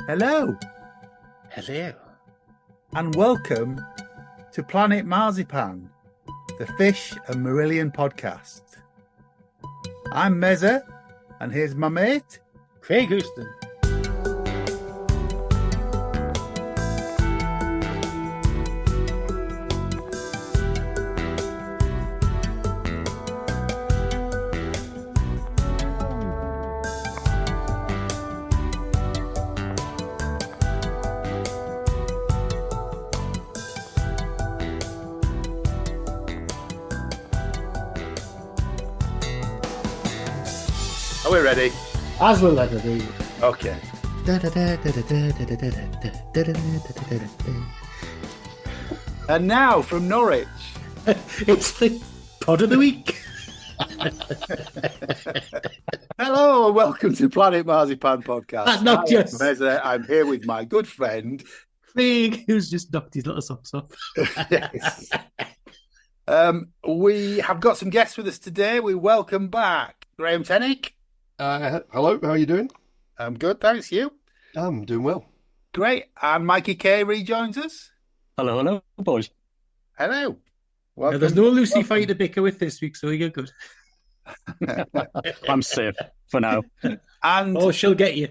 Hello, Hello. and welcome to Planet Marzipan, the Fish and Marillion podcast. I'm Mezza, and here's my mate, Craig Houston. Are we ready? As we'll let it be. Okay. And now from Norwich. It's the pod of the week. Hello, and welcome to Planet Marzipan podcast. That's not just Mezza. I'm here with my good friend, Craig, who's just knocked his little socks off. Yes. We have got some guests with us today. We welcome back Graham Tennick. Hello, how are you doing? I'm good, thanks. You? I'm doing well. Great. And Mikie rejoins us. Hello, boys. Hello. Now, there's no Lucy fight to bicker with this week, so you're good. I'm safe for now. And Oh, she'll get you.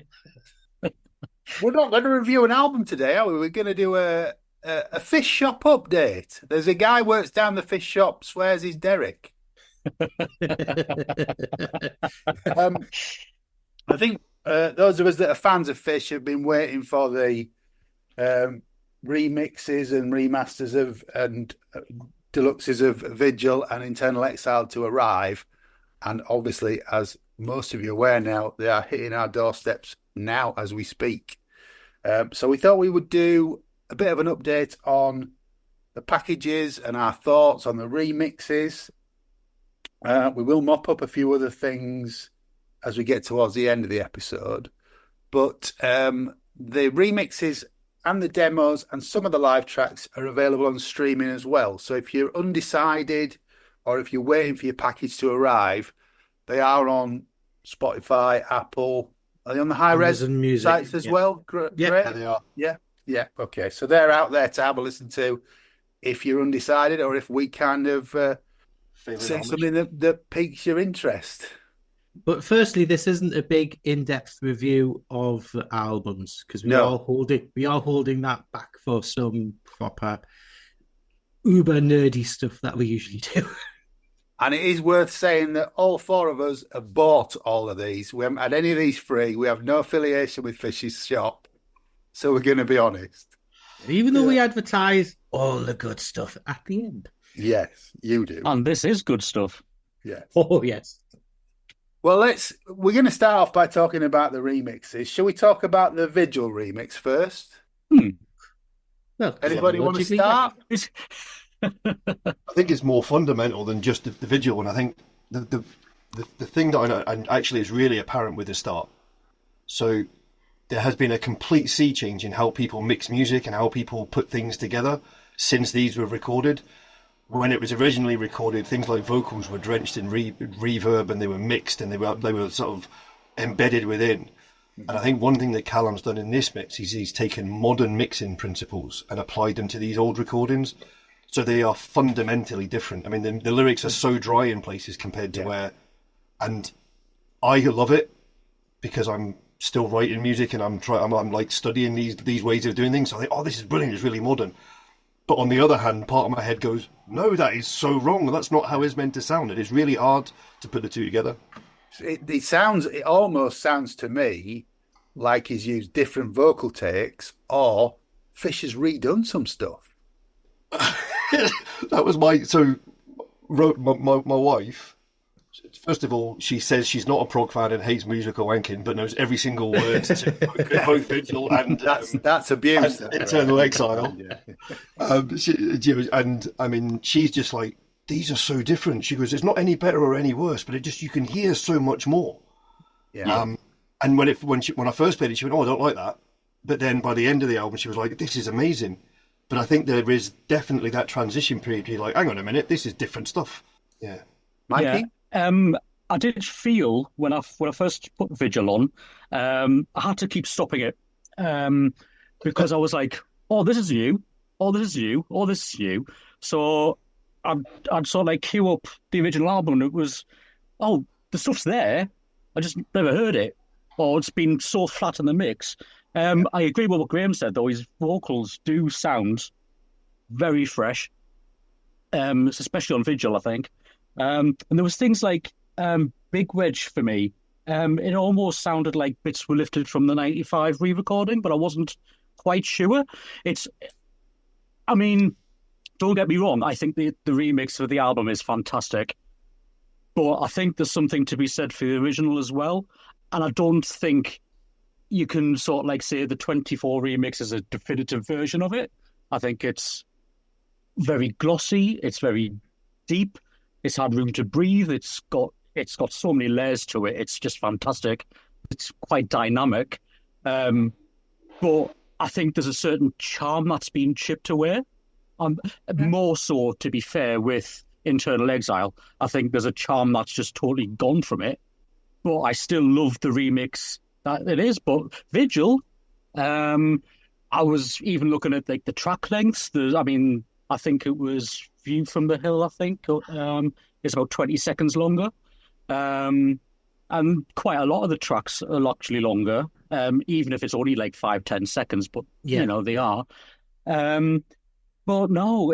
we're not going to review an album today, are we? We're going to do a fish shop update. There's a guy works down the fish shop, swears he's Derek. I think those of us that are fans of Fish have been waiting for the remixes and remasters of and deluxes of Vigil and Internal Exile to arrive. And obviously, as most of you are aware now, they are hitting our doorsteps now as we speak. So we thought we would do a bit of an update on the packages and our thoughts on the remixes. We will mop up a few other things as we get towards the end of the episode. But the remixes and the demos and some of the live tracks are available on streaming as well. So if you're undecided or if you're waiting for your package to arrive, they are on Spotify, Apple. Are they on the high-res sites as well? Yeah, they are. Yeah. Okay. So they're out there to have a listen to if you're undecided or if we kind of say something that piques your interest. But firstly, this isn't a big in-depth review of the albums because we are holding that back for some proper uber nerdy stuff that we usually do. And it is worth saying that all four of us have bought all of these. We haven't had any of these free. We have no affiliation with Fish's shop. So we're going to be honest. Even though we advertise all the good stuff at the end. Yes, you do. And this is good stuff. Yes. Oh, yes. Well, we're going to start off by talking about the remixes. Shall we talk about the Vigil remix first? Well, Anybody want to start? I think it's more fundamental than just the Vigil one. I think the thing that I actually is really apparent with the start. So there has been a complete sea change in how people mix music and how people put things together since these were recorded. When it was originally recorded, things like vocals were drenched in reverb and they were mixed and they were sort of embedded within. And I think one thing that Callum's done in this mix is he's taken modern mixing principles and applied them to these old recordings. So they are fundamentally different. I mean, the lyrics are so dry in places compared to where... And I love it because I'm still writing music and I'm like studying these ways of doing things. So I think, oh, this is brilliant, it's really modern. But on the other hand, part of my head goes, no, that is so wrong. That's not how it's meant to sound. It is really hard to put the two together. It almost sounds to me like he's used different vocal takes or Fish has redone some stuff. That was my wife. First of all, she says she's not a prog fan and hates musical wanking, but knows every single word to both Vigil and that's abuse. And Eternal Exile. And I mean, she's just like, these are so different. She goes, it's not any better or any worse, but you can hear so much more. Yeah. And when I first played it, she went, oh, I don't like that. But then by the end of the album, she was like, this is amazing. But I think there is definitely that transition period. You're like, hang on a minute, this is different stuff. Yeah. Mikie? I did feel when I first put Vigil on, I had to keep stopping it um, because I was like, "Oh, this is you. Oh, this is you. Oh, this is you." So I'd I'd sort of like queue up the original album, and it was, "Oh, the stuff's there. I just never heard it, or it's been so flat in the mix." Yeah. I agree with what Graham said, though. His vocals do sound very fresh, especially on Vigil, I think. And there was things like Big Wedge for me. It almost sounded like bits were lifted from the '95 re-recording, but I wasn't quite sure. It's, I mean, don't get me wrong. I think the remix of the album is fantastic, but I think there's something to be said for the original as well. And I don't think you can sort of like say the 24 remix is a definitive version of it. I think it's very glossy. It's very deep. It's had room to breathe. It's got so many layers to it. It's just fantastic. It's quite dynamic. But I think there's a certain charm that's been chipped away. More so, to be fair, with Internal Exile. I think there's a charm that's just totally gone from it. But I still love the remix that it is. But Vigil, I was even looking at like the track lengths. I think it was View from the Hill. I think it's about 20 seconds longer, and quite a lot of the tracks are actually longer, even if it's only like 5-10 seconds. But they are. But no,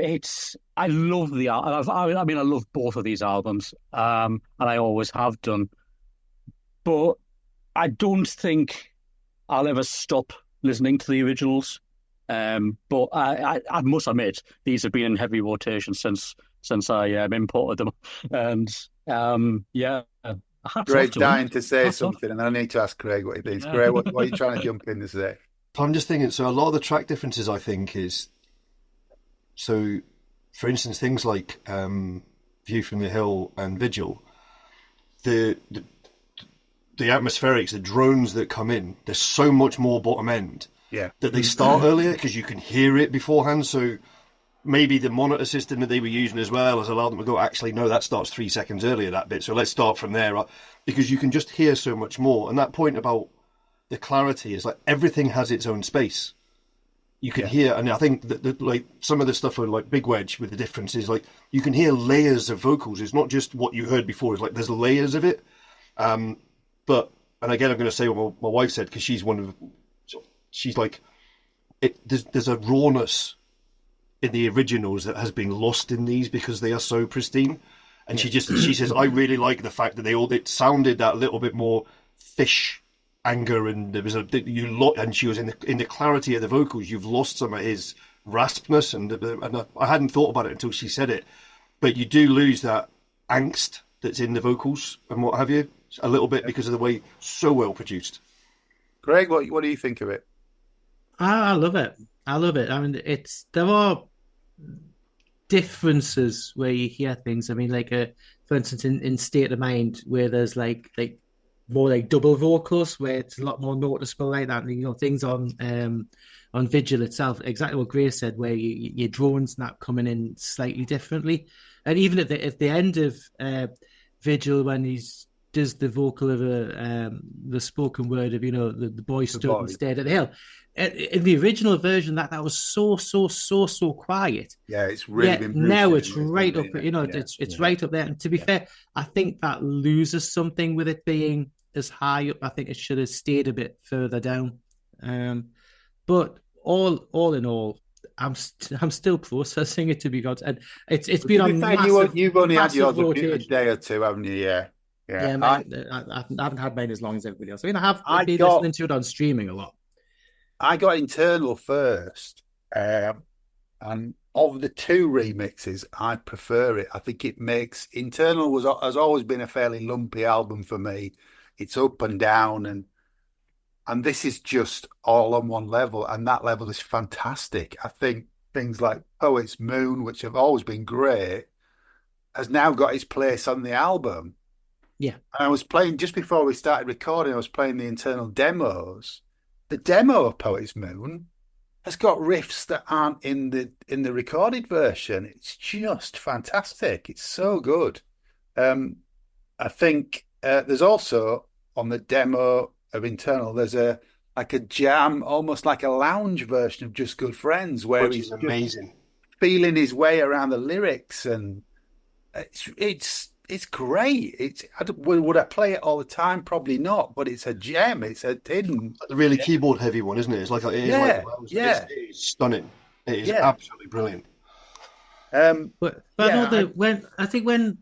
I love I love both of these albums, and I always have done. But I don't think I'll ever stop listening to the originals. But I must admit, these have been in heavy rotation since I imported them. And hats Greg's off to them. dying to say Hats off. something, and I need to ask Craig what he thinks. Yeah. Greg, what are you trying to jump in to say? I'm just thinking, so a lot of the track differences, I think, is so, for instance, things like View from the Hill and Vigil, the atmospherics, the drones that come in, there's so much more bottom end Yeah. that they start earlier because you can hear it beforehand. So maybe the monitor system that they were using as well has allowed them to go, actually, no, that starts 3 seconds earlier, that bit. So let's start from there, because you can just hear so much more. And that point about the clarity is like everything has its own space. You can hear, and I think that like some of the stuff on like Big Wedge with the differences, like you can hear layers of vocals. It's not just what you heard before. It's like there's layers of it. But, and again, I'm going to say what my wife said, because she's like, there's a rawness in the originals that has been lost in these because they are so pristine. And she says, I really like the fact that it sounded that little bit more fish anger, and there was and she was in the clarity of the vocals. You've lost some of his raspness, and I hadn't thought about it until she said it, but you do lose that angst that's in the vocals and what have you a little bit because of the way so well produced. Craig, what do you think of it? I love it. I love it. I mean, there are differences where you hear things. I mean, like for instance, in State of Mind, where there's like more like double vocals, where it's a lot more noticeable like that. And, things on Vigil itself, exactly what Grae said, where your drones not coming in slightly differently. And even at the end of Vigil, when he's does the vocal of the spoken word of the boy stood and stared at the hill. In the original version, that was so quiet. Yeah, it's really been now it's right up. It's right up there. And to be fair, I think that loses something with it being as high up. I think it should have stayed a bit further down. But all in all, I'm still processing it, to be honest. And it's been on massive. You've only had yours rotation. a day or two, haven't you? Yeah. Yeah, I haven't had mine as long as everybody else. I mean, I've been listening to it on streaming a lot. I got Internal first, and of the two remixes, I prefer it. I think it makes Internal has always been a fairly lumpy album for me. It's up and down, and this is just all on one level, and that level is fantastic. I think things like Poet's Moon, which have always been great, has now got its place on the album. Yeah. And I was playing, just before we started recording, I was playing the Internal demos. The demo of Poet's Moon has got riffs that aren't in the recorded version. It's just fantastic. It's so good. I think there's also on the demo of Internal, there's a like a jam, almost like a lounge version of Just Good Friends, where which he's is just amazing. feeling his way around the lyrics, and it's great. Would I play it all the time? Probably not, but it's a gem. It's a hidden. The really keyboard heavy one, isn't it? It is like Yeah, Wells. yeah, It is stunning. It is yeah. absolutely brilliant. But I know Yeah, that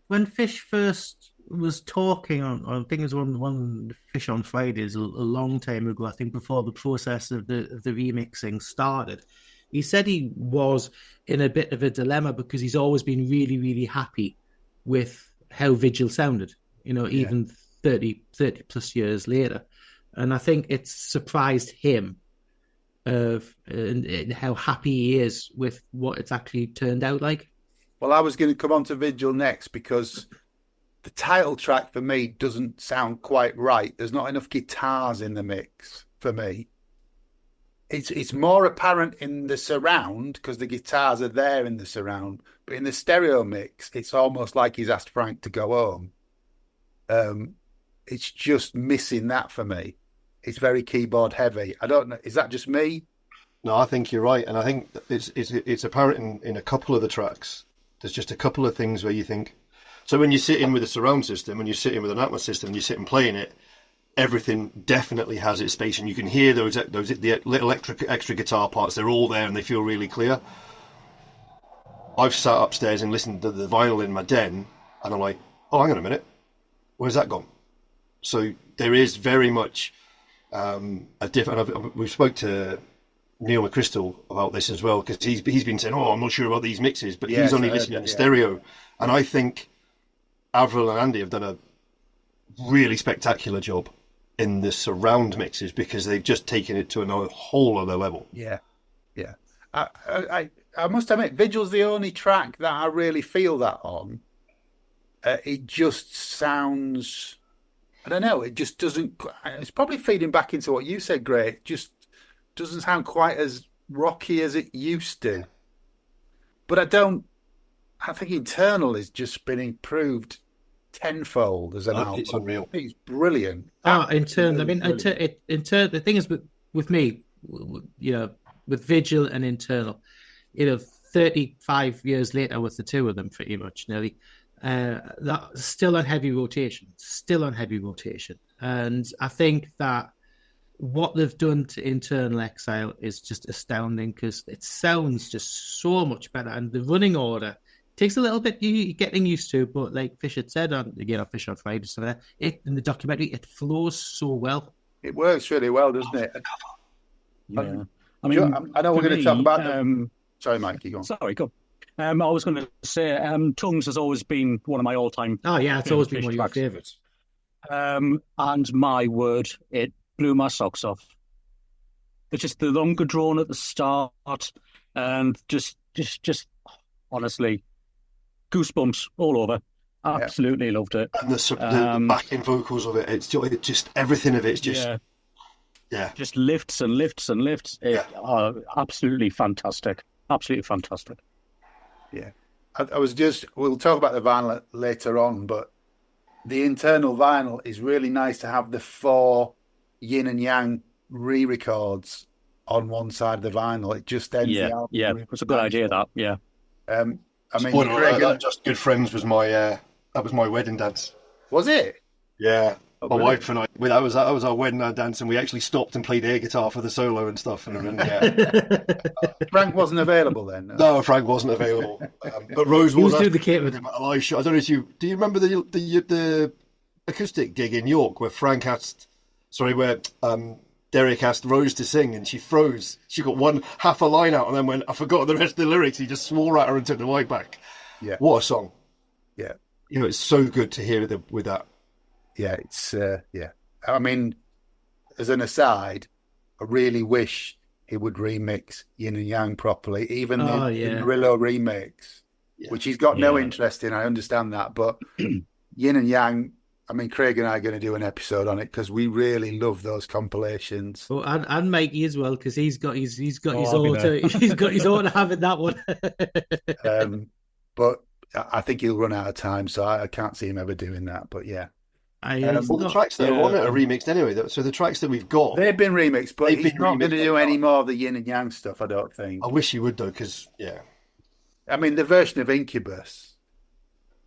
when Fish first was talking on, I think it was one Fish on Fridays a long time ago. I think before the process of the remixing started, he said he was in a bit of a dilemma because he's always been really, really happy with how Vigil sounded. yeah. Even 30 plus years later, and I think it's surprised him of and how happy he is with what it's actually turned out like. Well, I was going to come on to Vigil next because the title track for me doesn't sound quite right. There's not enough guitars in the mix for me. It's more apparent in the surround because the guitars are there in the surround, but in the stereo mix, it's almost like he's asked Frank to go home. Um, it's just missing that for me. It's very keyboard heavy. I don't know. Is that just me? No, I think you're right, and I think it's apparent in a couple of the tracks. There's just a couple of things where you think. So when you sit in with a surround system, and you sit in with an Atmos system, and you sit and playing it, everything definitely has its space, and you can hear those the little extra guitar parts. They're all there, and they feel really clear. I've sat upstairs and listened to the vinyl in my den, and I'm like, oh, hang on a minute, where's that gone? So there is very much a different. We spoke to Neil McChrystal about this as well because he's been saying, "Oh, I'm not sure about these mixes," but Yes, he's only I heard listening that, to yeah. stereo. And I think Avril and Andy have done a really spectacular job in the surround mixes because they've just taken it to another whole other level. Yeah, yeah. I must admit, Vigil's the only track that I really feel that on. It just sounds, I don't know, it just doesn't, it's probably feeding back into what you said, Grae. It just doesn't sound quite as rocky as it used to. But I think Internal has just been improved tenfold as an It's album. unreal. It's brilliant. In turn, I Absolutely mean, brilliant. in turn, the thing is with me, with Vigil and Internal, 35 years later with the two of them, pretty much nearly, that's still on heavy rotation, and I think that what they've done to Internal Exile is just astounding because it sounds just so much better, and the running order takes a little bit getting used to, but like Fish had said on Fish on Friday, so that in the documentary it flows so well. It works really well, doesn't it? Yeah. I Joe, mean, I know we're for going to talk me, about the. Sorry, Mike, you go on. sorry, go. I was going to say, Tongues has always been one of my all-time Oh yeah, it's always been Fish one of your tracks. favorites. And my word, it blew my socks off. It's just the longer drawn at the start, and just honestly, goosebumps all over. Absolutely loved it. And the backing vocals of it, it's just everything of it's just just lifts and lifts and lifts. Absolutely fantastic. Absolutely fantastic. Yeah. I was we'll talk about the vinyl later on, but the Internal vinyl is really nice to have the 4 yin and yang re-records on one side of the vinyl. It just ends the album. Yeah, it was a good idea, that. Yeah. I mean, spoiler alert, Craig, that Just Good Friends was my wedding dance. was it? Yeah. Oh, My brilliant. wife and I, that was our wedding dance, and we actually stopped and played air guitar for the solo and stuff. And yeah. Frank wasn't available then. No. No, Frank wasn't available, but Rose He was was doing the catering. a live show. I don't know if do you remember the acoustic gig in York where Derek asked Rose to sing and she froze. She got half a line out and then when I forgot the rest of the lyrics, he just swore at her and took the mic back. Yeah. What a song! Yeah. It's so good to hear with that. Yeah. It's, yeah. I mean, as an aside, I really wish he would remix Yin and Yang properly, even the Murillo remix, which he's got no interest in. I understand that, but Yin and Yang, I mean, Craig and I are going to do an episode on it because we really love those compilations. Oh, and Mikey as well because he's got his I'll be there. he's got his own having that one. But I think he'll run out of time, so I can't see him ever doing that. But yeah, All the tracks that are on it are remixed anyway. So the tracks that we've got, they've been remixed, but he's not going to do any more of the yin and yang stuff, I don't think. I wish he would though, because I mean, the version of Incubus,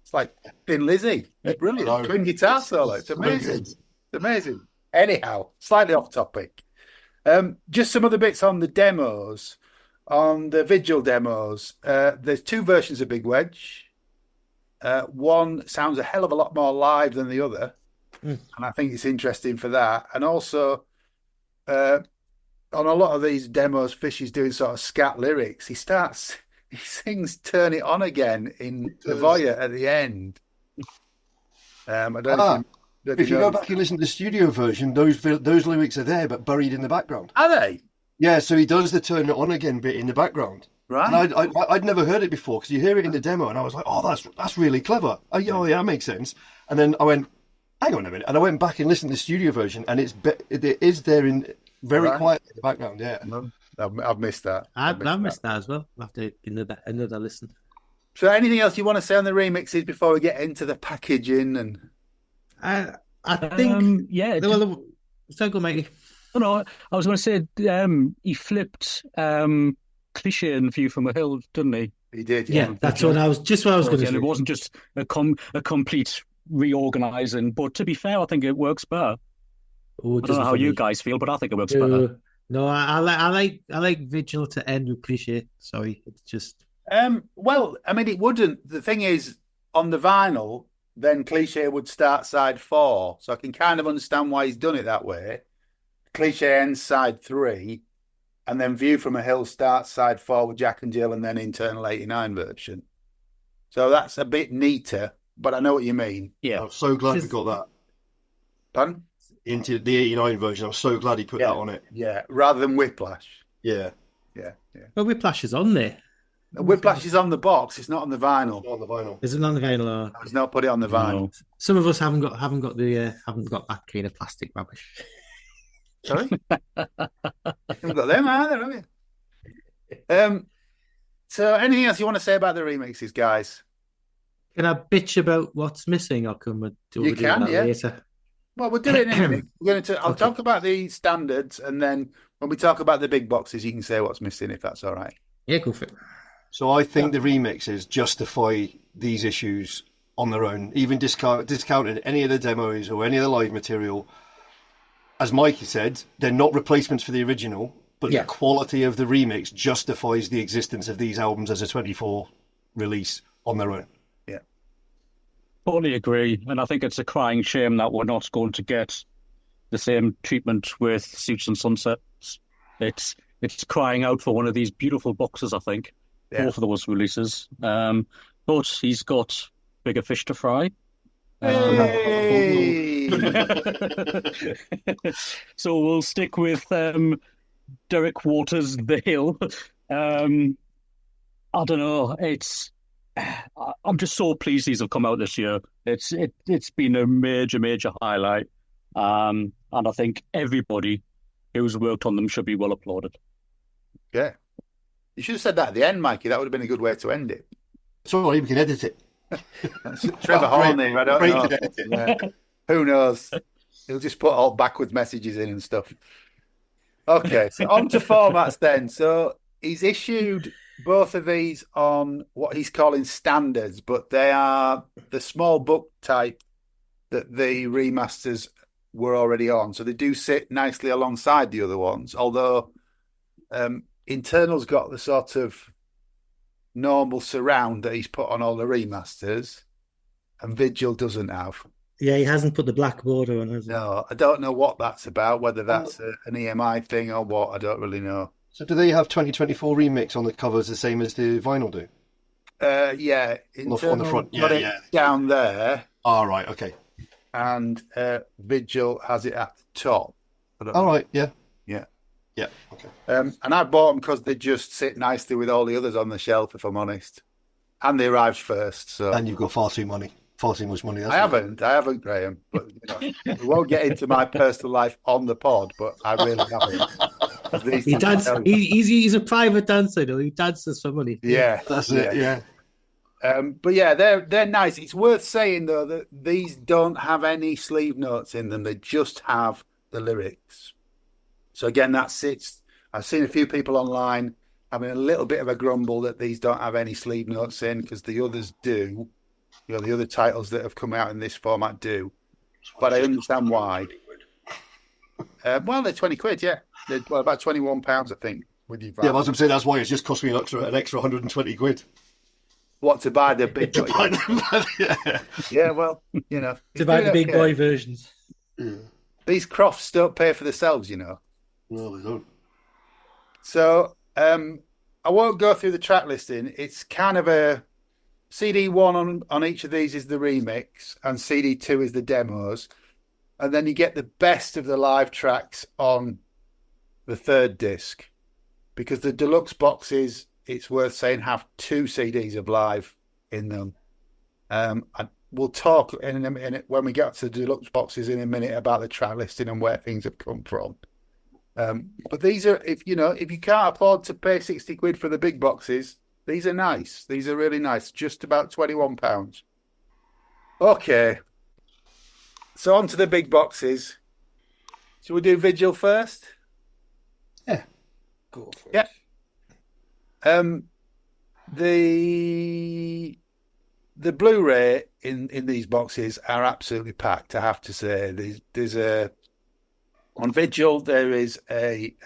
it's like Thin Lizzy. It's brilliant. Twin guitar solo. It's amazing. It's amazing. Anyhow, slightly off topic. Just some other bits on the demos. On the Vigil demos, there's two versions of Big Wedge. One sounds a hell of a lot more live than the other. And I think it's interesting for that. And also, on a lot of these demos, Fish is doing sort of scat lyrics. He sings "Turn It On Again" in the voyeur at the end. I don't know if you go back and listen to the studio version, those lyrics are there, but buried in the background. Are they? Yeah, so he does the "Turn It On Again" bit in the background. Right. And I'd never heard it before, because you hear it in the demo, and I was like, oh, that's really clever. Oh, yeah, that makes sense. And then I went, hang on a minute. And I went back and listened to the studio version, and it is there in very quiet in the background, yeah. No, I've missed that. I've missed that as well. I'll have to give another listen. So anything else you want to say on the remixes before we get into the packaging? And I think... So go, Mikey. No, I was going to say he flipped... Cliché in View from a Hill, didn't he? He did, yeah. That's what I was going to say. It wasn't just a complete reorganizing, but to be fair, I think it works better. I don't know how you guys feel, but I think it works better. No, I like Vigil to end with Cliché. Sorry, it's just. Well, I mean, it wouldn't. The thing is, on the vinyl, then Cliché would start side 4, so I can kind of understand why he's done it that way. Cliché ends side 3. And then View from a Hill starts side 4 with Jack and Jill and then Internal 89 version. So that's a bit neater, but I know what you mean. Yeah. I'm so glad we got that. Pardon? Into the 89 version. I'm so glad he put that on it. Yeah, rather than Whiplash. Yeah. Well, Whiplash is on there. Whiplash is on the box. It's not on the vinyl. It's not on the vinyl. Is it on the vinyl? Or... It's not put it on the vinyl. No. Some of us haven't got that kind of plastic rubbish. Sorry? You've got them either, haven't you? So anything else you want to say about the remixes, guys? Can I bitch about what's missing, or can we do that later? Well, we'll do it in a minute. I'll talk about the standards, and then when we talk about the big boxes, you can say what's missing, if that's all right. Yeah, go for it. So I think the remixes justify these issues on their own, even discounting any of the demos or any of the live material. As Mikey said, they're not replacements for the original, but the quality of the remix justifies the existence of these albums as a 24 release on their own. Yeah. Totally agree. And I think it's a crying shame that we're not going to get the same treatment with Suits and Sunsets. It's crying out for one of these beautiful boxes, I think, both of those releases. But he's got bigger fish to fry. Hey! So we'll stick with Derek Waters' The Hill. I don't know. I'm just so pleased these have come out this year. It's been a major highlight, and I think everybody who's worked on them should be well applauded. Yeah, you should have said that at the end, Mikey. That would have been a good way to end it. Sorry, we can edit it. Trevor Horney, I don't know. Yeah. Who knows? He'll just put all backwards messages in and stuff. Okay, so on to formats then. So he's issued both of these on what he's calling standards, but they are the small book type that the remasters were already on. So they do sit nicely alongside the other ones, although Internal's got the sort of normal surround that he's put on all the remasters, and Vigil doesn't have. Yeah, he hasn't put the black border on, has he? No, I don't know what that's about, whether that's an EMI thing or what. I don't really know. So do they have 2024 remix on the covers the same as the vinyl do? Yeah. On the front, yeah. Down there. Oh, right, okay. And Vigil has it at the top. All right, yeah. Yeah, okay. And I bought them because they just sit nicely with all the others on the shelf, if I'm honest. And they arrived first. So. And you've got far too much money. I haven't, Graham. But we won't get into my personal life on the pod, but I really haven't. He's a private dancer, though. He dances for money. Yeah, that's it. Yeah. But yeah, they're nice. It's worth saying though that these don't have any sleeve notes in them. They just have the lyrics. So again, that sits. I've seen a few people online having a little bit of a grumble that these don't have any sleeve notes in because the others do. You know, the other titles that have come out in this format do. But I understand why. Well, they're 20 quid, yeah. They're about £21, I think, with your VAT. Yeah, I was going to say that's why it's just cost me an extra 120 quid. What, to buy the big To buy them, yeah. Yeah, well, you know. To buy the big boy versions. Yeah. These crofts don't pay for themselves, you know. No, they don't. So I won't go through the track listing. It's kind of a CD1 on each of these is the remix, and CD2 is the demos. And then you get the best of the live tracks on the third disc. Because the deluxe boxes, it's worth saying, have 2 CDs of live in them. And we'll talk in a minute when we get to the deluxe boxes in a minute about the track listing and where things have come from. But these are, if you can't afford to pay 60 quid for the big boxes, these are nice. These are really nice. Just about £21. Okay. So on to the big boxes. Shall we do Vigil first? Yeah. Go for it. Yeah. The Blu-ray in these boxes are absolutely packed, I have to say. There's a on Vigil there's a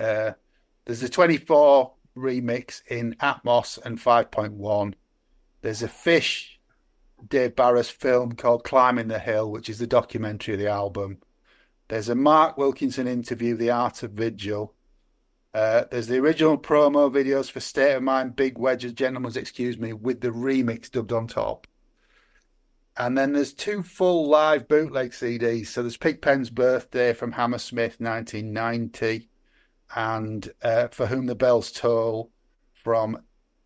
24 remix in Atmos and 5.1. There's a Fish Dave Barras film called Climbing the Hill, which is the documentary of the album. There's a Mark Wilkinson interview, The Art of Vigil. There's the original promo videos for State of Mind, Big Wedge, Gentleman's Excuse Me, with the remix dubbed on top. And then there's 2 full live bootleg CDs. So there's Pigpen's Birthday from Hammersmith 1990 and For Whom the Bells Toll from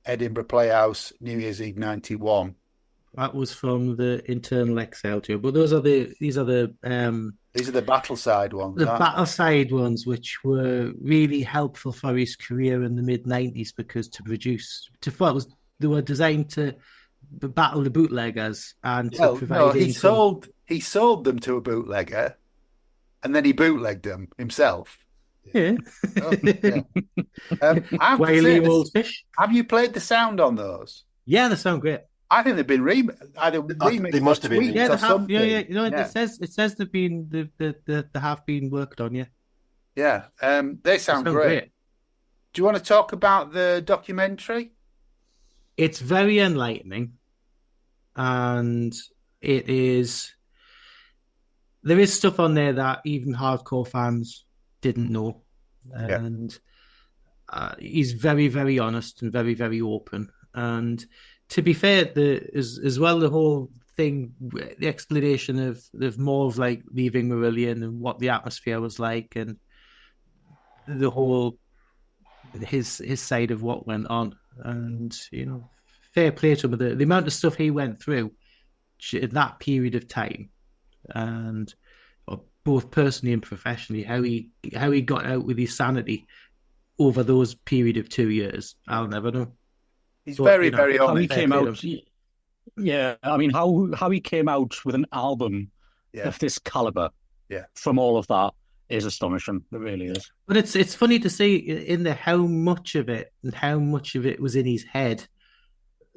Edinburgh Playhouse New Year's Eve 91. That was from the Internal Exile tour, but these are the battle side ones. The battle side ones, which were really helpful for his career in the mid-90s because they were designed to battle the bootleggers and to provide. No, he sold them to a bootlegger, and then he bootlegged them himself. Yeah. Oh, yeah. Whaley old fish. Have you played the sound on those? Yeah, they sound great. I think they've been remixed. They must have been. Yeah, they have. Yeah. You know, it says they've been they have been worked on. Yeah. Yeah. They sound great. Do you want to talk about the documentary? It's very enlightening, and there is stuff on there that even hardcore fans didn't know, and he's very, very honest and very, very open. And to be fair, as well, the whole thing, the explanation of more of like leaving Marillion and what the atmosphere was like, and the whole his side of what went on, and fair play to him. The amount of stuff he went through in that period of time, and both personally and professionally, how he got out with his sanity over those period of 2 years, I'll never know. He's very, very honest. How he came out, yeah. I mean, how he came out with an album of this caliber, from all of that is astonishing. It really is. But it's funny to see in there how much of it was in his head.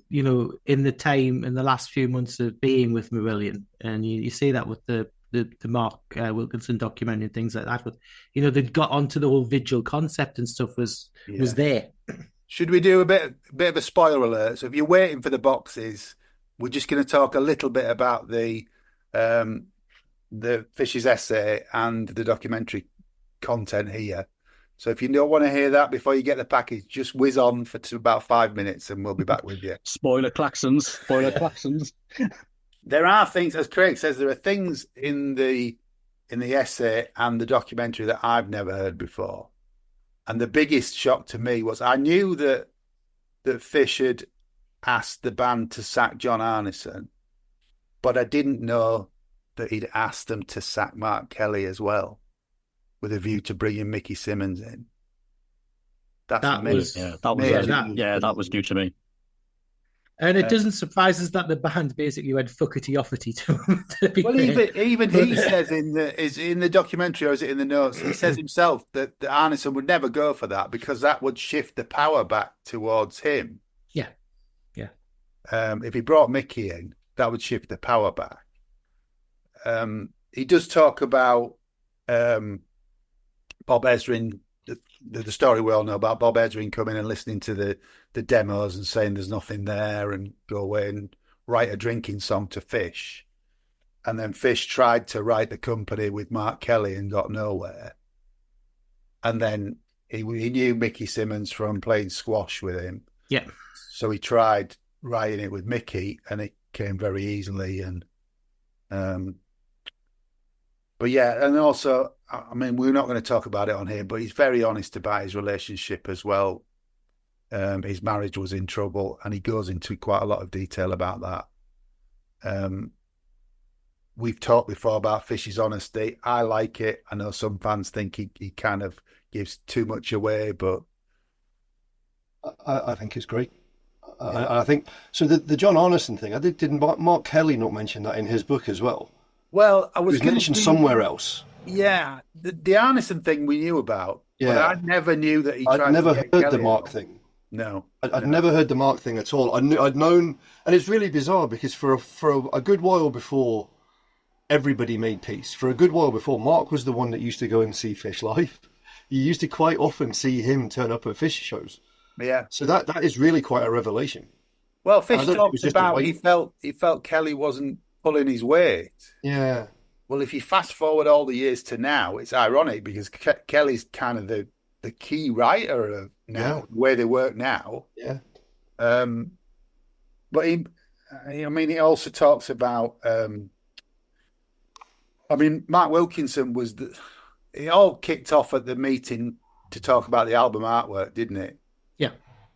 In the last few months of being with Marillion, and you see that with the Mark Wilkinson documentary and things like that. But they'd got onto the whole Vigil concept and stuff was there. Should we do a bit of a spoiler alert? So if you're waiting for the boxes, we're just going to talk a little bit about the Fish's essay and the documentary content here. So if you don't want to hear that before you get the package, just whiz on for about 5 minutes and we'll be back with you. Spoiler klaxons. There are things, as Craig says, there are things in the essay and the documentary that I've never heard before. And the biggest shock to me was I knew that Fish had asked the band to sack John Arneson, but I didn't know that he'd asked them to sack Mark Kelly as well, with a view to bringing Mikie Simmons in. That was new to me. And it doesn't surprise us that the band basically went fuckety offety to him. Well, even he says in the documentary, or is it in the notes? He says himself that Arneson would never go for that because that would shift the power back towards him. Yeah. If he brought Mikie in, that would shift the power back. He does talk about Bob Ezrin, the story we all know about Bob Ezrin coming and listening to the demos and saying there's nothing there and go away and write a drinking song to Fish. And then Fish tried to write The Company with Mark Kelly and got nowhere. And then he knew Mikie Simmons from playing squash with him. Yeah. So he tried writing it with Mikie and it came very easily. And but yeah, and also, I mean, we're not going to talk about it on here, but he's very honest about his relationship as well. His marriage was in trouble, and he goes into quite a lot of detail about that. We've talked before about Fish's honesty. I like it. I know some fans think he kind of gives too much away, but I think it's great. I think so. The John Arneson thing, didn't Mark Kelly not mention that in his book as well? Well, I was mentioned somewhere else. Yeah, the Arneson thing we knew about, but I never knew that he tried. I'd never heard the Mark thing. No, I'd never heard the Mark thing at all. I'd known, and it's really bizarre because for a good while before everybody made peace, for a good while before, Mark was the one that used to go and see Fish live. You used to quite often see him turn up at Fish shows. Yeah. So that is really quite a revelation. Well, Fish talked about he felt Kelly wasn't pulling his weight. Yeah. Well, if you fast forward all the years to now, it's ironic because Kelly's kind of the key writer of now, where they work now. Yeah. But he also talks about. Mark Wilkinson it all kicked off at the meeting to talk about the album artwork, didn't it? Yeah.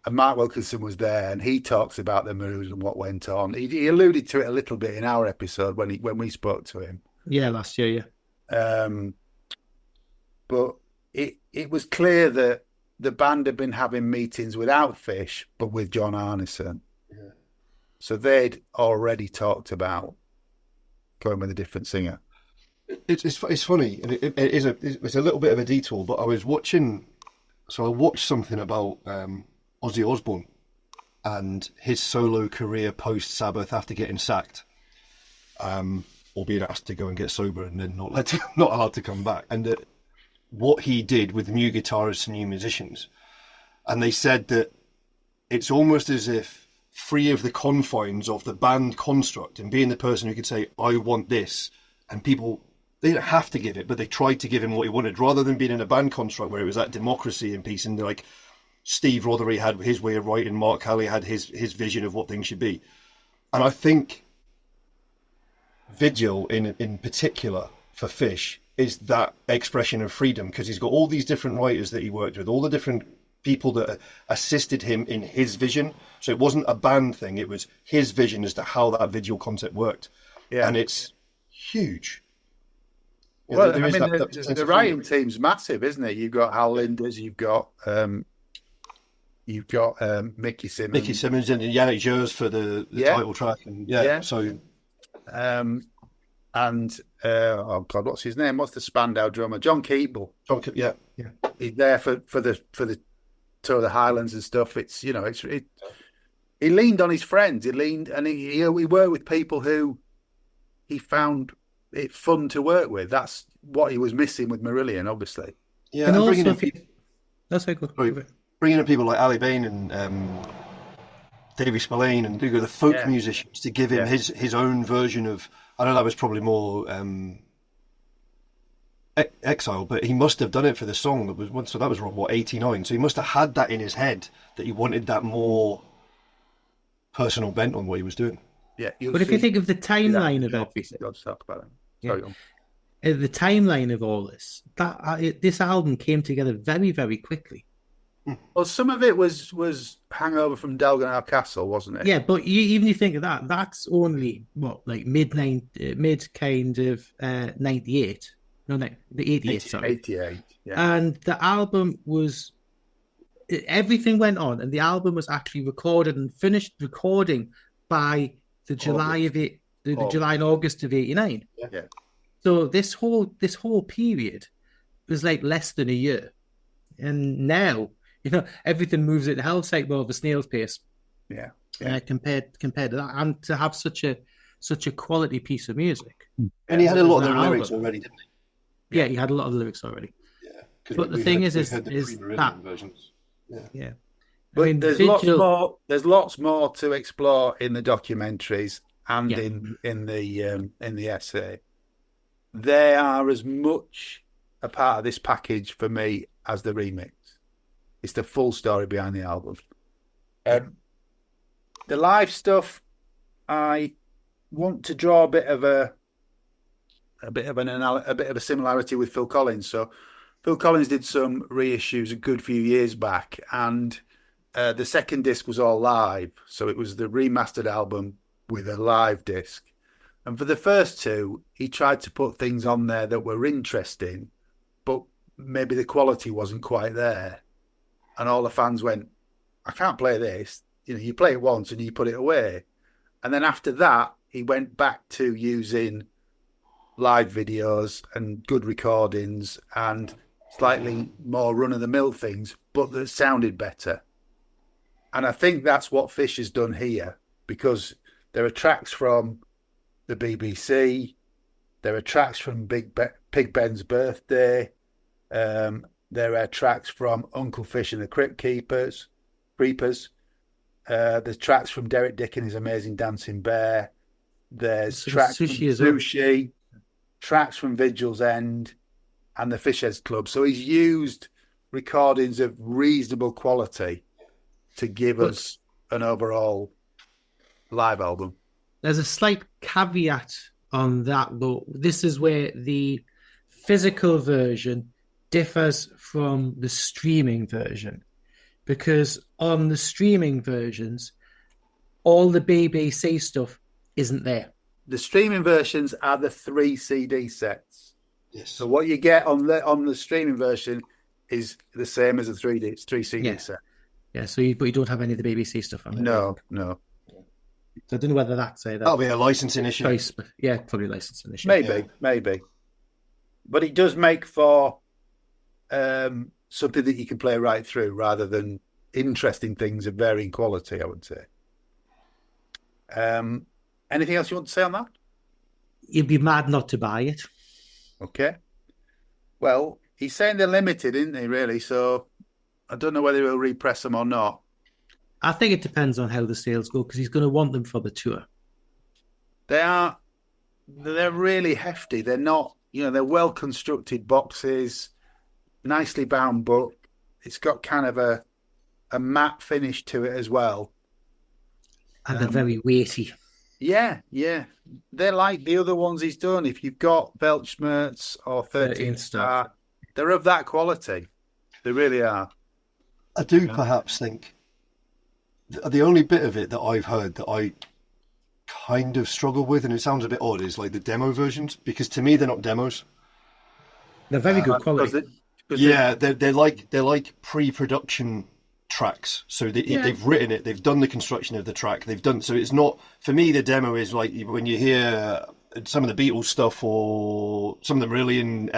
And Mark Wilkinson was there, and he talks about the moves and what went on. He alluded to it a little bit in our episode when we spoke to him. Yeah, last year, yeah. But it was clear that the band had been having meetings without Fish, but with John Arneson. Yeah. So they'd already talked about going with a different singer. It's funny, and it's a little bit of a detour, but I watched something about Ozzy Osbourne and his solo career post Sabbath after getting sacked, or being asked to go and get sober and then not allowed to come back, and what he did with new guitarists and new musicians. And they said that it's almost as if, free of the confines of the band construct and being the person who could say, I want this, and people, they didn't have to give it, but they tried to give him what he wanted, rather than being in a band construct where it was that democracy and peace, and like Steve Rothery had his way of writing, Mark Halley had his vision of what things should be. And I think Vigil in particular for Fish is that expression of freedom, because he's got all these different writers that he worked with, all the different people that assisted him in his vision. So it wasn't a band thing, it was his vision as to how that Vigil concept worked. Yeah. And it's huge. Well, the writing team's massive, isn't it? You've got Hal Linders, you've got Mikie Simmons. Mikie Simmons and Yannick Jers for the title track. And so... oh God, what's his name? What's the Spandau drummer? John Keeble. Yeah. He's there for the tour of the Highlands and stuff. It's he leaned on his friends. He worked with people who he found it fun to work with. That's what he was missing with Marillion, obviously. Yeah, and bringing in people like Ali Bain and Davey Spillane and the folk musicians to give him his own version of. I know that was probably more Exile, but he must have done it for the song. So that was what, 89. So he must have had that in his head that he wanted that more personal bent on what he was doing. Yeah, but if you think of the timeline of everything, let's talk about it. The timeline of all this, this album came together very, very quickly. Well, some of it was hangover from Dalgarnow Castle, wasn't it? Yeah, but even you think of that, that's only mid kind of 98. No, the 88. 88. Yeah. And the album was everything went on, and the album was actually recorded and finished recording by the July August. of it, the July and August of '89. Yeah. So this whole period was like less than a year, and now everything moves at hell like more of a snail's pace. Yeah. Compared to that, and to have such a quality piece of music. And he had a lot of the lyrics already, didn't he? Yeah, he had a lot of the lyrics already. Yeah, but the thing is that versions. Yeah. But I mean, there's lots more. There's lots more to explore in the documentaries and in the essay. They are as much a part of this package for me as the remix. It's the full story behind the album. The live stuff, I want to draw a bit of a similarity with Phil Collins. So Phil Collins did some reissues a good few years back, and the second disc was all live. So it was the remastered album with a live disc. And for the first two, he tried to put things on there that were interesting, but maybe the quality wasn't quite there. And all the fans went, I can't play this. You play it once and you put it away. And then after that, he went back to using live videos and good recordings and slightly more run-of-the-mill things, but that sounded better. And I think that's what Fish has done here, because there are tracks from the BBC, there are tracks from Pig Ben's Birthday, there are tracks from Uncle Fish and the Crypt Creepers. There's tracks from Derek Dick and his Amazing Dancing Bear. There's tracks from Sushi, tracks from Vigil's End, and the Fishheads Club. So he's used recordings of reasonable quality to give us an overall live album. There's a slight caveat on that, though. This is where the physical version differs from the streaming version. Because on the streaming versions, all the BBC stuff isn't there. The streaming versions are the 3 CD sets. Yes. So what you get on the streaming version is the same as a 3 CD set. Yeah. But you don't have any of the BBC stuff on it. No. So I don't know whether that's that'll be a licensing issue. Choice, but probably licensing issue. Maybe. But it does make for something that you can play right through, rather than interesting things of varying quality, I would say. Anything else you want to say on that? You'd be mad not to buy it. Okay. Well, he's saying they're limited, isn't he, really? So I don't know whether he'll repress them or not. I think it depends on how the sales go, because he's going to want them for the tour. They're really hefty. They're not, they're well-constructed boxes, nicely bound book. It's got kind of a matte finish to it as well. And they're very weighty. Yeah. They're like the other ones he's done. If you've got Weltschmerz or 13 Star, they're of that quality. They really are. I do perhaps think the only bit of it that I've heard that I kind of struggle with, and it sounds a bit odd, is like the demo versions, because to me they're not demos. They're very good quality. They're like pre-production tracks. So they've written it, they've done the construction of the track, so it's not, for me the demo is like when you hear some of the Beatles stuff or some of the brilliant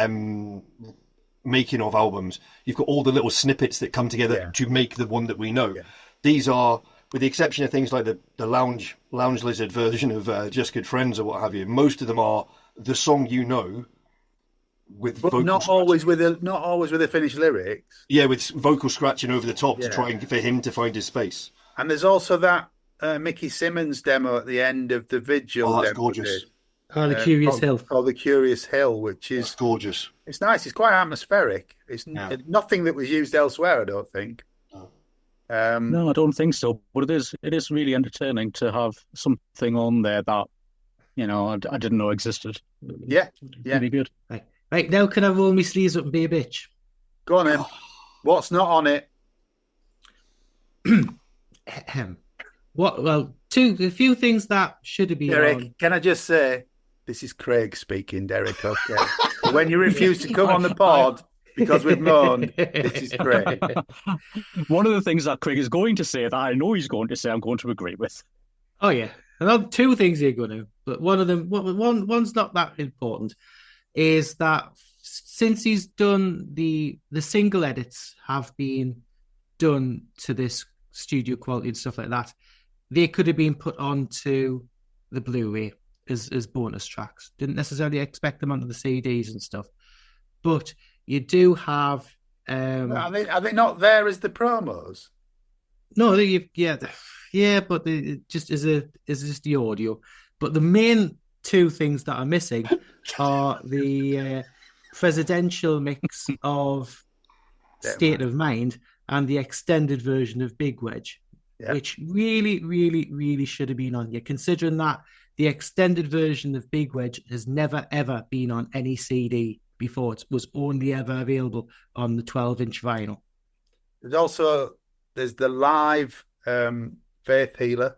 making of albums, you've got all the little snippets that come together to make the one that we know. These are, with the exception of things like the Lounge Lizard version of Just Good Friends or what have you, most of them are the song with but not always with the finished lyrics. Yeah, with vocal scratching over the top to try and for him to find his space. And there's also that Mickey Simmons demo at the end of the Vigil. Oh, that's gorgeous. The Curious Hill. Called the Curious Hill, which is gorgeous. It's nice. It's quite atmospheric. It's nothing that was used elsewhere, I don't think. No, I don't think so. But it is really entertaining to have something on there that I didn't know existed. Yeah. Really good. Right, now can I roll my sleeves up and be a bitch? Go on then. What's not on it? A few things that should have been Derek, on. can I just say, this is Craig speaking, Derek, okay? When you refuse to come on the pod, because we've moaned, this is great. One of the things that Craig is going to say that I know he's going to say, I'm going to agree with. Oh yeah, and two things you're going to, but one of them, one's not that important, is that since he's done the single edits have been done to this studio quality and stuff like that, they could have been put onto the Blu-ray as bonus tracks. Didn't necessarily expect them onto the CDs and stuff, but you do have. Are they not there as the promos? No, but just is just the audio. But the main two things that are missing are the presidential mix of State of Mind and the extended version of Big Wedge, which really, really, really should have been on here, considering that the extended version of Big Wedge has never, ever been on any CD before. It was only ever available on the 12-inch vinyl. There's the live Faith Healer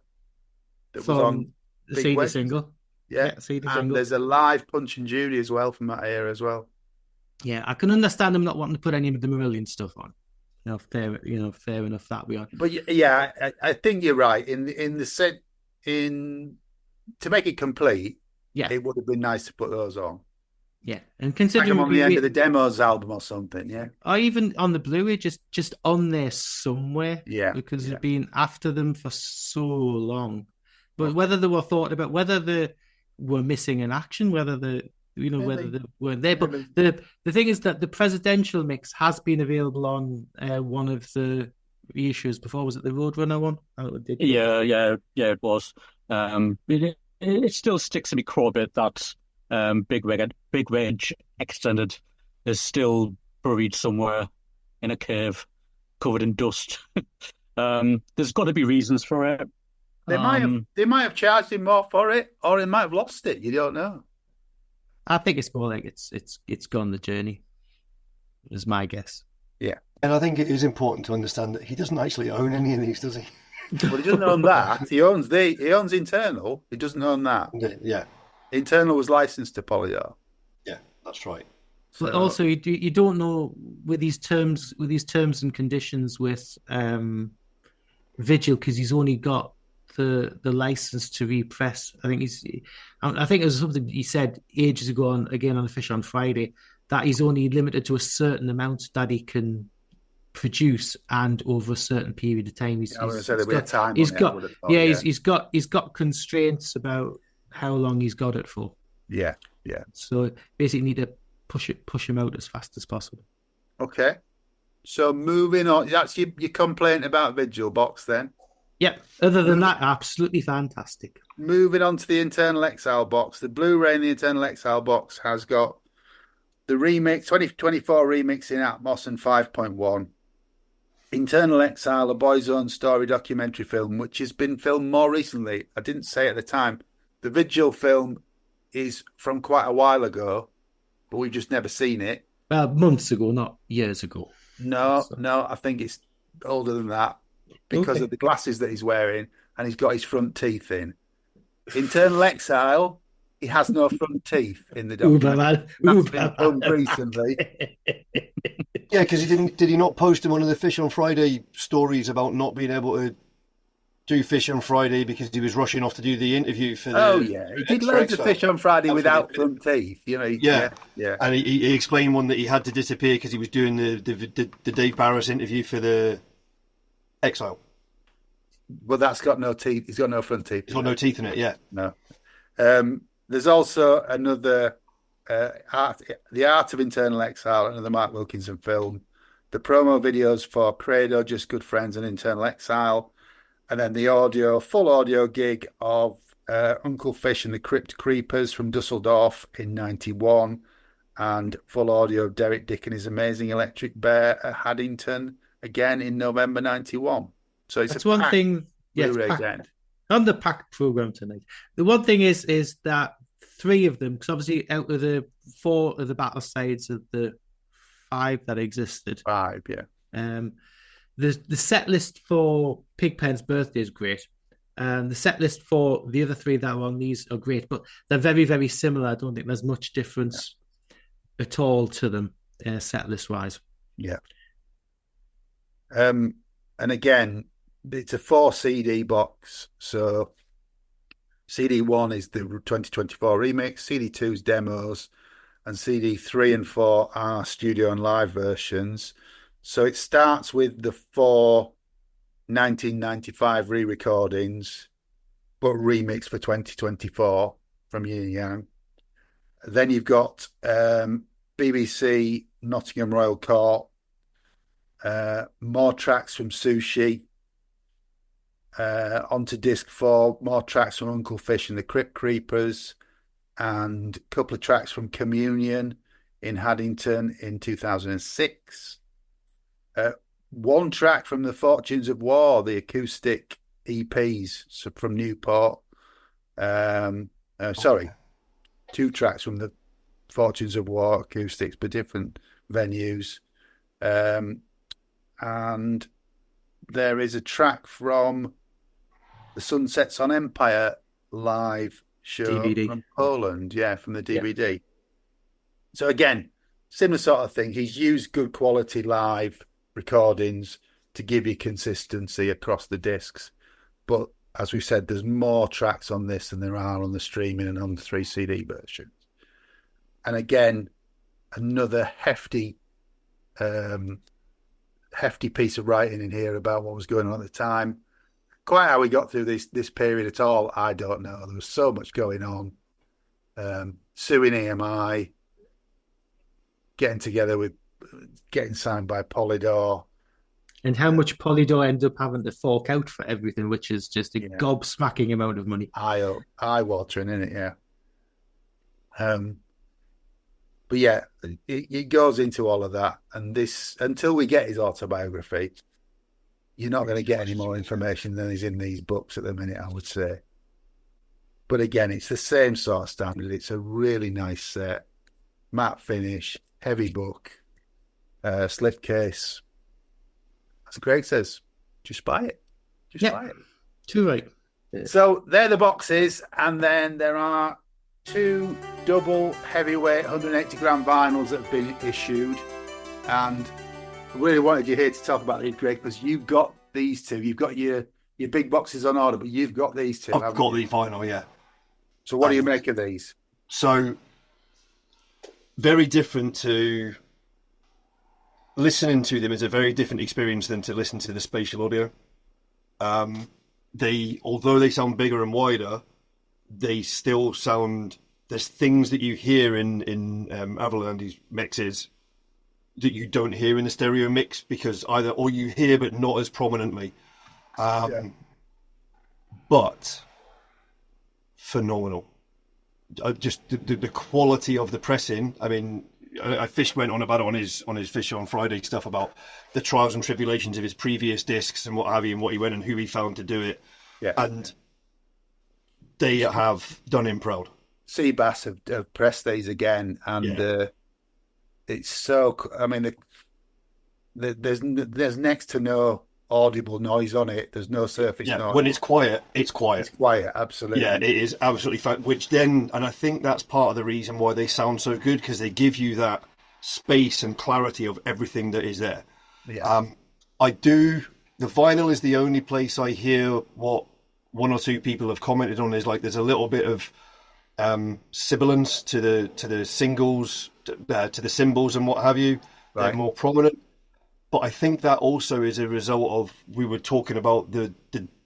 that was on the CD Wedge. single. Yeah, CD and single. There's a live Punch and Judy as well from that era as well. Yeah, I can understand them not wanting to put any of the Marillion stuff on. Fair enough that we are. But yeah, I think you're right. To make it complete, it would have been nice to put those on. Yeah, and considering them on the end of the demos album or something, yeah. Or even on the Blu-ray, just on there somewhere. Yeah, because they've been after them for so long. But whether they were thought about, whether they were missing in action, whether they weren't there. But the thing is that the presidential mix has been available on one of the reissues before. Was it the Roadrunner one? Yeah, it was. It still sticks in me craw a bit that Big Wedge Extended is still buried somewhere in a cave, covered in dust. There's got to be reasons for it. They might have charged him more for it, or he might have lost it. You don't know. I think it's more like it's gone the journey, is my guess. Yeah, and I think it is important to understand that he doesn't actually own any of these, does he? Well, he doesn't own that. He owns Internal. He doesn't own that. Yeah. Internal was licensed to Polydor. Yeah, that's right. But also, you don't know with these terms and conditions with Vigil, because he's only got the license to repress. I think it was something he said ages ago on the Fish on Friday, that he's only limited to a certain amount that he can produce and over a certain period of time. He's got constraints about how long he's got it for. Yeah. So basically, need to push him out as fast as possible. Okay. So moving on, that's your complaint about Vigil box then. Yep. Other than that, absolutely fantastic. Moving on to the Internal Exile box, the Blu-ray in the Internal Exile box has got the remix 2024 remix in Atmos and 5.1. Internal Exile, a boy's own story documentary film, which has been filmed more recently. I didn't say at the time. The Vigil film is from quite a while ago, but we've just never seen it. Months ago, not years ago. No, I think it's older than that because of the glasses that he's wearing, and he's got his front teeth in. Internal Exile, he has no front teeth in the documentary. That's been filmed recently. Yeah, because did he not post in one of the Fish on Friday stories about not being able to do Fish on Friday because he was rushing off to do the interview for the... he did loads of Fish on Friday without front teeth, Yeah. And he explained one that he had to disappear because he was doing the Dave Barris interview for the Exile. Well, that's got no teeth. He's got no front teeth. He's got no teeth in it, yeah. No. There's also another The Art of Internal Exile, another Mark Wilkinson film. The promo videos for Credo, Just Good Friends, and Internal Exile. And then the full audio gig of Uncle Fish and the Crypt Creepers from Dusseldorf in 91. And full audio of Derek Dick and his Amazing Electric Bear at Haddington, again in November 91. So it's one thing. Yes, on the packed program tonight. The one thing is that three of them, because obviously out of the four of the battle sides of the five that existed. Five, yeah. The set list for Pigpen's birthday is great. The set list for the other three that are on these are great, but they're very, very similar. I don't think there's much difference at all to them. set list wise. Yeah. And again, it's a 4 CD box. So CD 1 is the 2024 remix, CD 2 is demos, and CD 3 and 4 are studio and live versions. So it starts with the 4 1995 re-recordings, but remixed for 2024 from Yin Yang. Then you've got BBC Nottingham Royal Court, more tracks from Sushi, onto disc 4, more tracks from Uncle Fish and the Crypt Creepers, and a couple of tracks from Communion in Haddington in 2006. One track from the Fortunes of War, the acoustic EPs from Newport. Sorry, 2 tracks from the Fortunes of War acoustics, but different venues. And there is a track from the Sunsets on Empire live show DVD. from Poland, from the DVD. Yeah. So again, similar sort of thing. He's used good quality live recordings to give you consistency across the discs. But as we said, there's more tracks on this than there are on the streaming and on the 3 CD versions. And again, another hefty piece of writing in here about what was going on at the time. Quite how we got through this period at all, I don't know. There was so much going on. Suing EMI, getting signed by Polydor. And how much Polydor ended up having to fork out for everything, which is just a gobsmacking amount of money. Eye-watering, isn't it? Yeah. But yeah, it goes into all of that. And this, until we get his autobiography, you're not going to get any more information than is in these books at the minute, I would say. But again, it's the same sort of standard. It's a really nice set, matte finish, heavy book, slipcase. As Craig says, just buy it. Buy it. Too right. So they're the boxes, and then there are 2 double heavyweight 180 gram vinyls that have been issued. And I really wanted you here to talk about these, Greg, because you've got these 2. You've got your big boxes on order, but you've got these 2. I've got the vinyl, yeah. So what do you make of these? So very different to listening to them is a very different experience than to listen to the spatial audio. Although they sound bigger and wider, they still sound. There's things that you hear in Avalanche's mixes that you don't hear in the stereo mix because or you hear but not as prominently. But phenomenal. Just the quality of the pressing. I mean, Fish went on about on his Fish on Friday stuff about the trials and tribulations of his previous discs and what have you, and what he went and who he found to do it. Yeah, and they have done him proud. Seabass have pressed these again, and it's so. I mean, there's next to no audible noise on it. There's no surface noise. When it's quiet, it's quiet. It's quiet, absolutely. Yeah, it is absolutely fine. Which then, and I think that's part of the reason why they sound so good, because they give you that space and clarity of everything that is there. Yeah. The vinyl is the only place I hear what 1 or 2 people have commented on is like there's a little bit of sibilance to the singles, to the cymbals and what have you. Right. They're more prominent. But I think that also is a result of, we were talking about the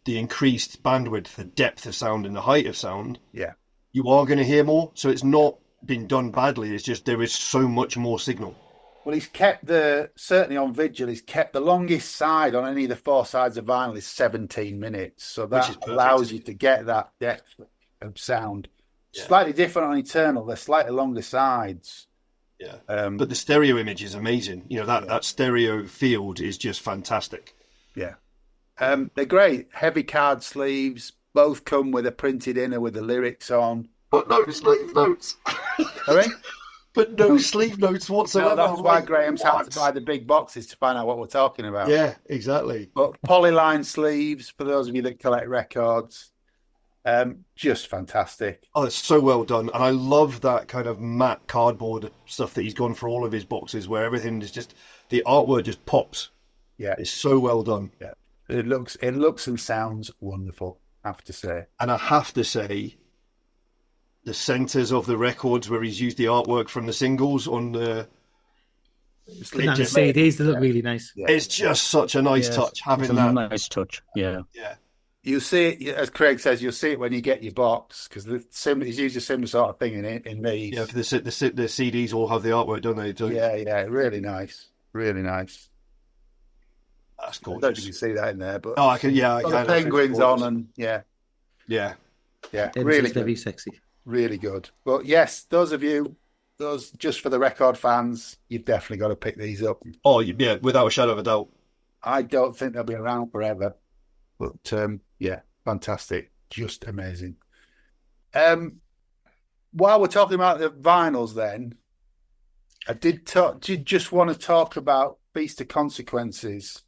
increased bandwidth, the depth of sound and the height of sound. Yeah. You are going to hear more. So it's not been done badly. It's just there is so much more signal. Well, he's kept certainly on Vigil, he's kept the longest side on any of the 4 sides of vinyl is 17 minutes. So that allows you to get that depth of sound. Yeah. Slightly different on Eternal. They're slightly longer sides. Yeah, but the stereo image is amazing. You know, that stereo field is just fantastic. Yeah, they're great. Heavy card sleeves. Both come with a printed inner with the lyrics on. But no sleeve notes. Sorry? But no sleeve notes whatsoever. No, that's why Graham's had to buy the big boxes to find out what we're talking about. Yeah, exactly. But polyline sleeves, for those of you that collect records. Just fantastic. Oh, it's so well done, and I love that kind of matte cardboard stuff that he's gone for all of his boxes, where everything is just the artwork just pops. Yeah, It's so well done. yeah. It looks and sounds wonderful, I have to say. And I have to say, the centers of the records where he's used the artwork from the singles on the And the CDs, they look really nice. Yeah. it's just such a nice Yes, touch having it's a that. nice touch. Yeah. Yeah. You see it, as Craig says, you'll see it when you get your box because he's used a similar sort of thing in these. Yeah, for the CDs all have the artwork, don't they? So Yeah, really nice, really nice. that's I don't gorgeous. think you see that in there, but Oh, I can. Yeah, I got can. the penguins on, and yeah, Yeah, really It's very good, sexy. really good. But yes, those just for the record fans, you've definitely got to pick these up. oh yeah, without a shadow of a doubt. I don't think they'll be around forever, but yeah, fantastic, just amazing. While we're talking about the vinyls, then did just want to talk about Feast of Consequences,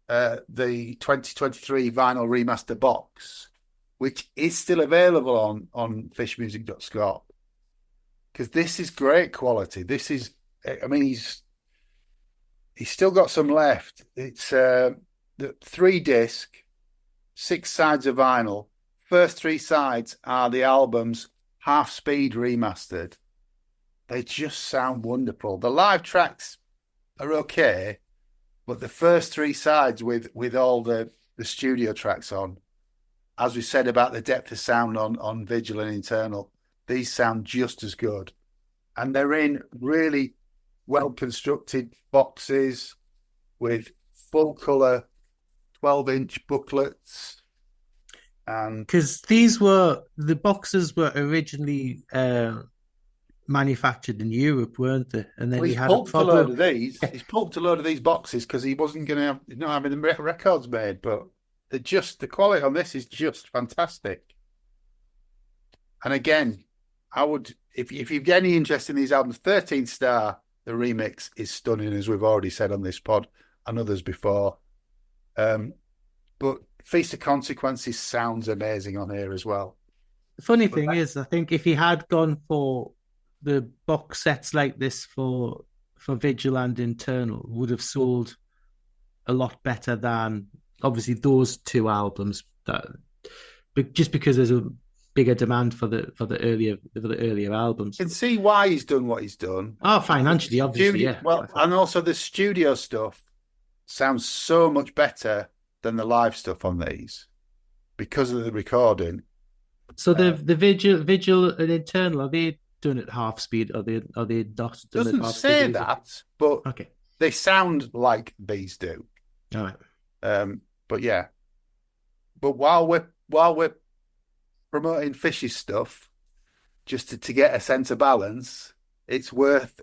the 2023 vinyl remaster box, which is still available on fishmusic.scot, because this is great quality. This is, I mean, he's still got some left. It's the 3-disc, 6 sides of vinyl. First 3 sides are the album's half speed remastered. They just sound wonderful. The live tracks are okay, but the first 3 sides with all the studio tracks on, as we said about the depth of sound on Vigil and Internal, these sound just as good. And they're in really well constructed boxes with full color 12-inch booklets. And Because the boxes were originally manufactured in Europe, weren't they? And then well, he he's had a pulped a load of problem. these. He's pulped a load of these boxes because he wasn't going to have, having the records made. But the quality on this is just fantastic. And again, I would, if you've got any interest in these albums, 13 Star, the remix is stunning, as we've already said on this pod and others before. But Feast of Consequences sounds amazing on here as well. The funny thing is, I think if he had gone for the box sets like this for Vigil and Internal, would have sold a lot better than obviously those 2 albums. But just because there's a bigger demand for the earlier albums. You can see why he's done what he's done. Oh, financially, obviously, yeah. Well, and also the studio stuff sounds so much better than the live stuff on these because of the recording. So the Vigil and Internal, are they done at half speed? Are they not done Doesn't at half say speed? that, but Okay. they sound like these do. All right. But yeah. But while we're promoting Fish's stuff, just to get a sense of balance, it's worth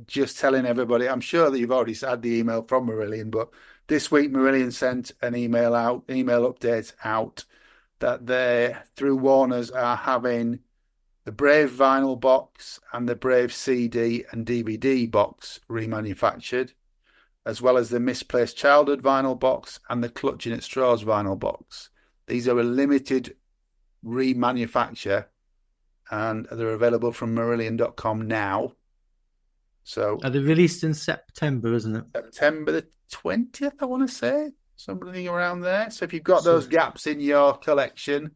just telling everybody. I'm sure that you've already had the email from Marillion, but this week Marillion sent an email update out that they, through Warner's, are having the Brave vinyl box and the Brave CD and DVD box remanufactured, as well as the Misplaced Childhood vinyl box and the Clutching at Straws vinyl box. These are a limited remanufacture, and they're available from Marillion.com now. So Are they released in September, isn't it? September the 20th, I want to say, something around there. So if you've got those gaps in your collection,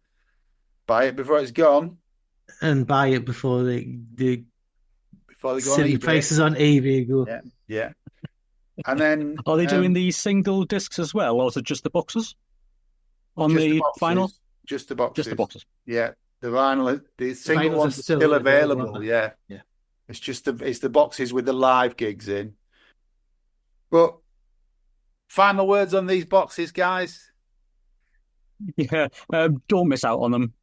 buy it before it's gone. And buy it before the Before they go silly on eBay. prices on eBay go. Yeah. And then Are they doing the single discs as well, or is it just the boxes on the vinyl? Just the boxes. Just the boxes. Yeah. The vinyl, the single vinyls ones are are still available. Yeah. Yeah. It's just the boxes with the live gigs in. But final words on these boxes, guys. Yeah, don't miss out on them.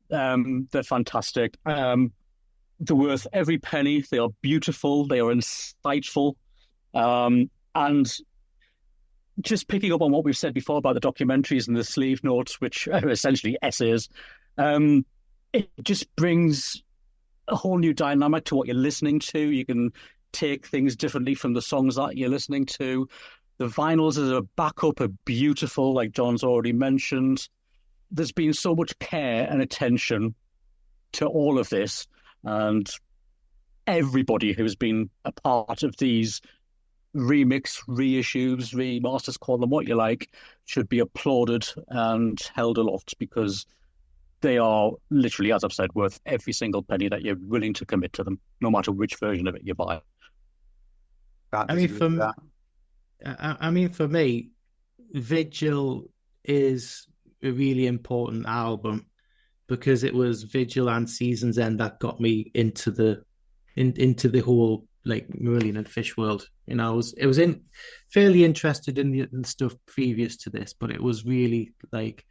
They're fantastic. They're worth every penny. They are beautiful. They are insightful. And just picking up on what we've said before about the documentaries and the sleeve notes, which are essentially essays, it just brings a whole new dynamic to what you're listening to. You can take things differently from the songs that you're listening to. The vinyls as a backup are beautiful, like John's already mentioned. there's been so much care and attention to all of this, and everybody who's been a part of these remix, reissues, remasters, call them what you like, should be applauded and held aloft, because they are literally, as I've said, worth every single penny that you're willing to commit to them, no matter which version of it you buy. I mean, for me, Vigil is a really important album because it was Vigil and Season's End that got me into the whole like Marillion and Fish world. You know, I was fairly interested in the stuff previous to this, but it was really like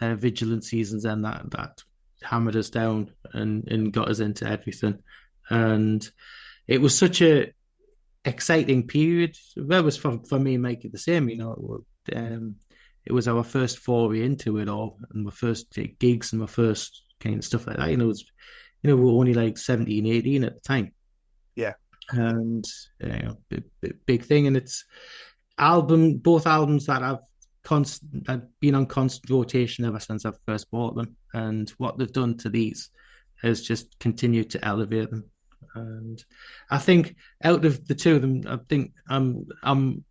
Vigil and Season's End that hammered us down and got us into everything. And it was such a exciting period. That was for me and Mikie the same. You know, it was our first foray into it all, and my first gigs and my first kind of stuff like that. We were only like 17, 18 at the time. Yeah. And big thing. And it's both albums that I've been on constant rotation ever since I first bought them. And what they've done to these has just continued to elevate them. And I think out of the two of them, I think I'm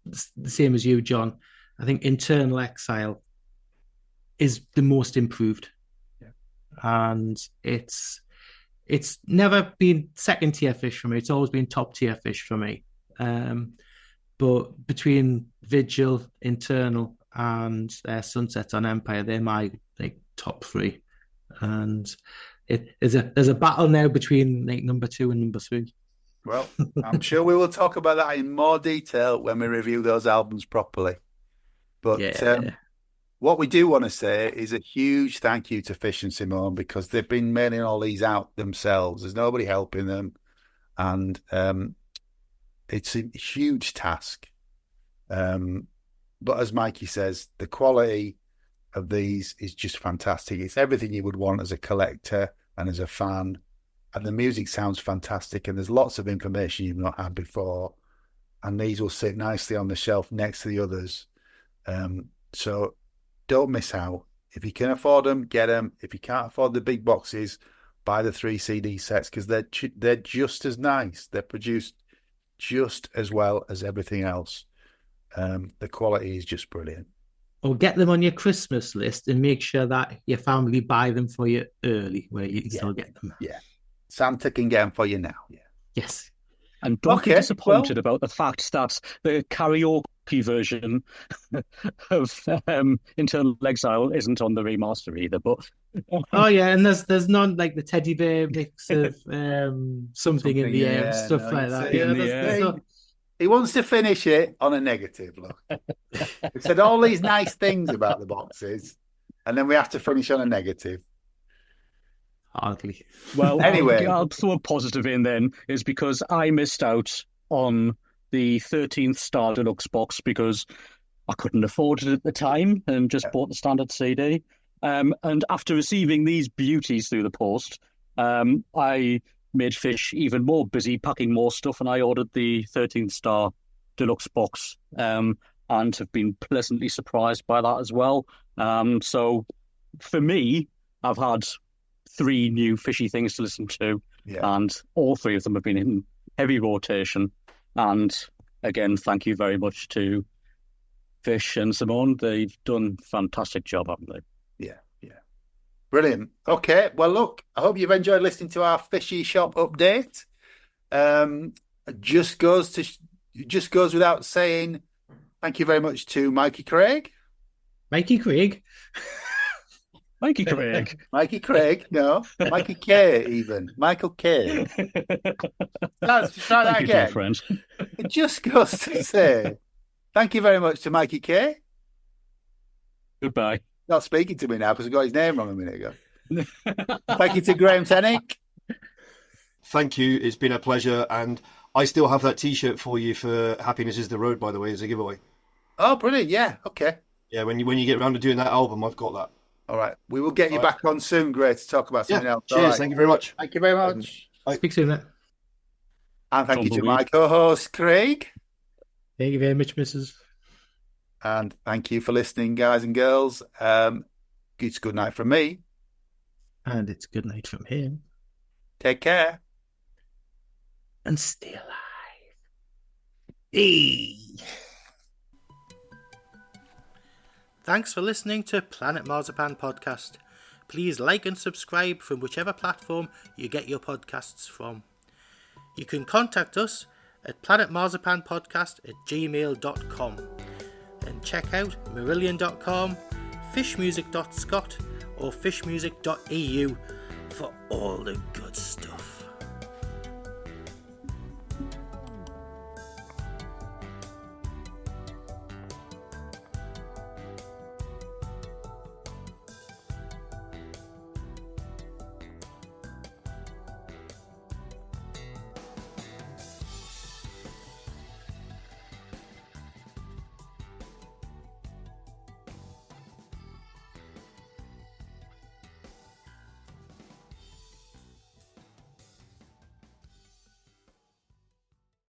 the same as you, John. I think Internal Exile is the most improved. Yeah. And it's never been second tier Fish for me. It's always been top tier Fish for me. But between Vigil, Internal, and Sunset on Empire, they're my top three. And there's a battle now between number 2 and number 3. Well, I'm sure we will talk about that in more detail when we review those albums properly. But what we do want to say is a huge thank you to Fish and Simone, because they've been mailing all these out themselves. There's nobody helping them. And it's a huge task. But as Mikie says, the quality of these is just fantastic. It's everything you would want as a collector and as a fan. And the music sounds fantastic. And there's lots of information you've not had before. And these will sit nicely on the shelf next to the others. So don't miss out. If you can afford them, get them. If you can't afford the big boxes, buy the 3 CD sets, because they're just as nice. They're produced just as well as everything else. The quality is just brilliant. Or get them on your Christmas list and make sure that your family buy them for you early, where you can still get them. Yeah, Santa can get them for you now. Yeah. Yes. And don't be disappointed about the fact that the karaoke version of Internal Exile isn't on the remaster either. But oh yeah, and there's none like the teddy bear mix of something in the air and stuff like that. He wants to finish it on a negative. Look, he said all these nice things about the boxes, and then we have to finish on a negative. Hardly. Well, anyway, I'll throw a positive in then, is because I missed out on the 13th Star Deluxe box because I couldn't afford it at the time and just bought the standard CD. And after receiving these beauties through the post, I made Fish even more busy packing more stuff, and I ordered the 13th Star Deluxe box and have been pleasantly surprised by that as well. So for me, I've had 3 new fishy things to listen to, and all 3 of them have been in heavy rotation. And again, thank you very much to Fish and Simone. They've done a fantastic job, haven't they? Yeah. Brilliant. Okay, well, look, I hope you've enjoyed listening to our Fishy Shop update. It just goes without saying, thank you very much to Mikie Craig. Mikie Craig? Mikey Craig. Mikie Craig, no. Mikie K, even. Michael K. Let's try that again. Friend. It just goes to say, thank you very much to Mikie K. Goodbye. Not speaking to me now because I got his name wrong a minute ago. Thank you to Graeme Tennick. Thank you. It's been a pleasure. And I still have that T-shirt for you for Happiness is the Road, by the way, as a giveaway. Oh, brilliant. Yeah. Okay. Yeah, when you get around to doing that album, I've got that. All right. We will get you back on soon, Grae, to talk about something else. Cheers. Right. Thank you very much. Thank you very much. Speak soon, mate. And thank you to my co-host, Craig. Thank you very much, Mrs. And thank you for listening, guys and girls. it's good night from me. And it's good night from him. Take care. And stay alive. Hey! Thanks for listening to Planet Marzipan Podcast. Please like and subscribe from whichever platform you get your podcasts from. You can contact us at planetmarzipanpodcast@gmail.com and check out marillion.com, fishmusic.scot or fishmusic.eu for all the good stuff.